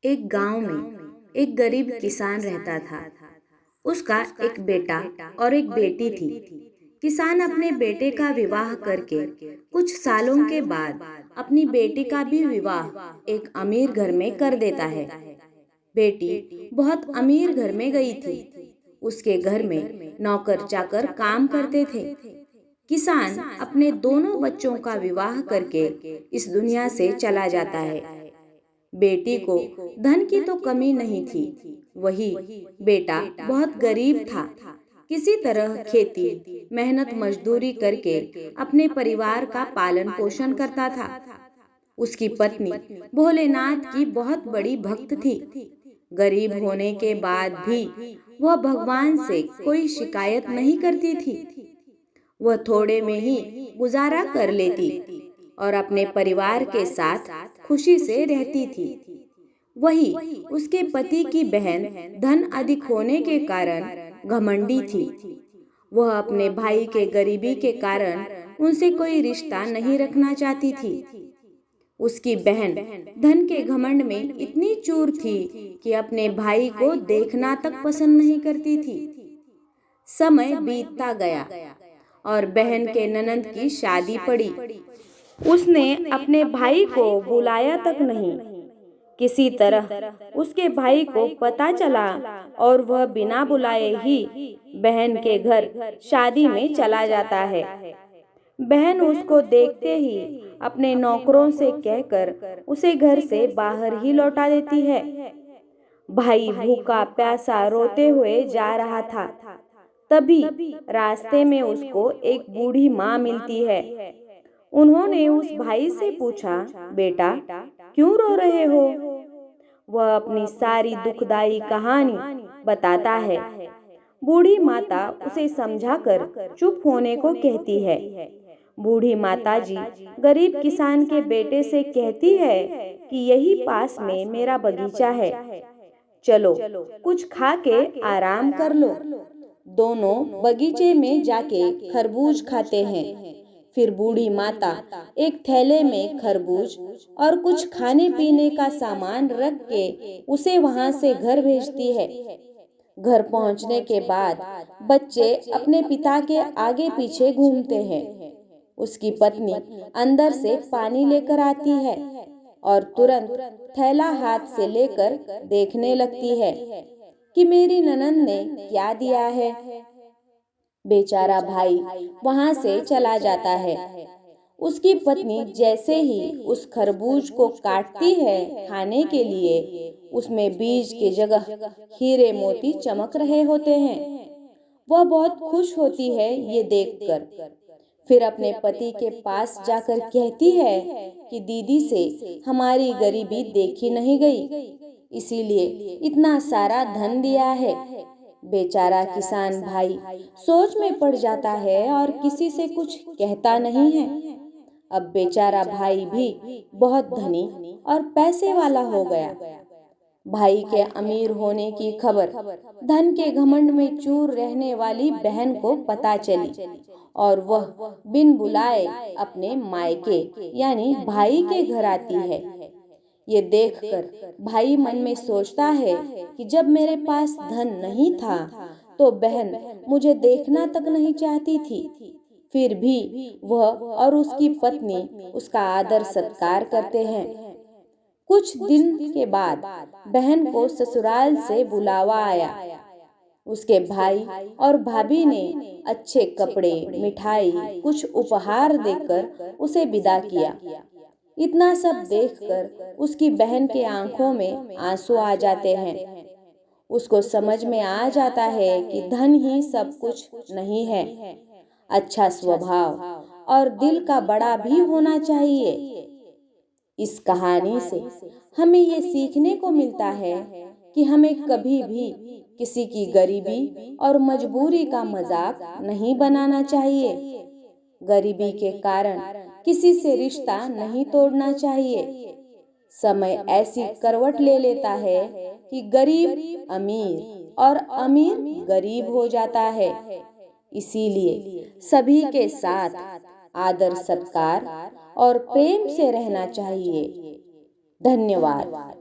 एक गांव में एक गरीब किसान रहता था। उसका एक बेटा और एक बेटी थी। किसान अपने बेटे का विवाह करके कुछ सालों के बाद अपनी बेटी का भी विवाह एक अमीर घर में कर देता है। बेटी बहुत अमीर घर में गई थी। उसके घर में नौकर चाकर काम करते थे। किसान अपने दोनों बच्चों का विवाह करके इस दुनिया से चला जाता है। बेटी को धन की तो कमी नहीं थी, वही बेटा बहुत गरीब था। किसी तरह खेती मेहनत मजदूरी करके अपने परिवार का पालन पोषण करता था। उसकी पत्नी भोलेनाथ की बहुत बड़ी भक्त थी। गरीब होने के बाद भी वह भगवान से कोई शिकायत नहीं करती थी। वह थोड़े में ही गुजारा कर लेती और अपने परिवार के साथ खुशी से रहती थी। वही उसके पति की बहन धन अधिक होने के कारण घमंडी थी। वह अपने भाई के गरीबी के कारण उनसे कोई रिश्ता नहीं रखना चाहती थी। उसकी बहन धन के घमंड में इतनी चूर थी कि अपने भाई को देखना तक पसंद नहीं करती थी। समय बीतता गया और बहन के ननंद की शादी पड़ी। उसने अपने भाई को बुलाया तक नहीं। किसी तरह उसके भाई को पता चला और वह बिना बुलाए ही बहन के घर शादी में चला जाता है। बहन उसको देखते ही अपने नौकरों से कहकर उसे घर से बाहर ही लौटा देती है। भाई भूखा प्यासा रोते हुए जा रहा था। तभी रास्ते में उसको एक बूढ़ी माँ मिलती है। उन्होंने उस भाई से पूछा, बेटा क्यों रो रहे हो? वह अपनी सारी दुखदाई कहानी बताता है। बूढ़ी माता उसे समझाकर चुप होने को कहती है। बूढ़ी माता जी गरीब किसान के बेटे से कहती है कि यही पास में मेरा बगीचा है, चलो कुछ खा के आराम कर लो। दोनों बगीचे में जाके खरबूज खाते हैं। फिर बूढ़ी माता एक थैले में खरबूज और कुछ खाने पीने का सामान रख के उसे वहां से घर भेजती है। घर पहुंचने के बाद बच्चे अपने पिता के आगे पीछे घूमते हैं। उसकी पत्नी अंदर से पानी लेकर आती है और तुरंत थैला हाथ से लेकर देखने लगती है कि मेरी ननंद ने क्या दिया है। बेचारा भाई वहां से चला जाता है। उसकी पत्नी जैसे ही उस खरबूज को काटती है खाने के लिए, उसमें बीज की जगह हीरे मोती चमक रहे होते हैं। वह बहुत खुश होती है ये देखकर। फिर अपने पति के पास जाकर कहती है कि दीदी से हमारी गरीबी देखी नहीं गई, इसीलिए इतना सारा धन दिया है। बेचारा किसान भाई सोच में पड़ जाता है और किसी से कुछ कहता नहीं है। अब बेचारा भाई भी बहुत धनी और पैसे वाला हो गया। भाई के अमीर होने की खबर धन के घमंड में चूर रहने वाली बहन को पता चली और वह बिन बुलाए अपने मायके यानी भाई के घर आती है। ये देखकर भाई मन में सोचता है कि जब मेरे पास धन नहीं था तो बहन मुझे देखना तक नहीं चाहती थी। फिर भी वह और उसकी पत्नी उसका आदर सत्कार करते हैं। कुछ दिन के बाद बहन को ससुराल से बुलावा आया। उसके भाई और भाभी ने अच्छे कपड़े, मिठाई, कुछ उपहार देकर उसे विदा किया। इतना सब देखकर उसकी बहन के आंखों में आंसू आ जाते हैं। उसको समझ में आ जाता है कि धन ही सब कुछ नहीं है, अच्छा स्वभाव और दिल का बड़ा भी होना चाहिए। इस कहानी से हमें ये सीखने को मिलता है कि हमें कभी भी किसी की गरीबी और मजबूरी का मजाक नहीं बनाना चाहिए। गरीबी के कारण किसी से रिश्ता नहीं तोड़ना चाहिए। समय ऐसी करवट ले लेता है कि गरीब अमीर और अमीर गरीब हो जाता है। इसीलिए सभी के साथ आदर सत्कार और प्रेम से रहना चाहिए। धन्यवाद।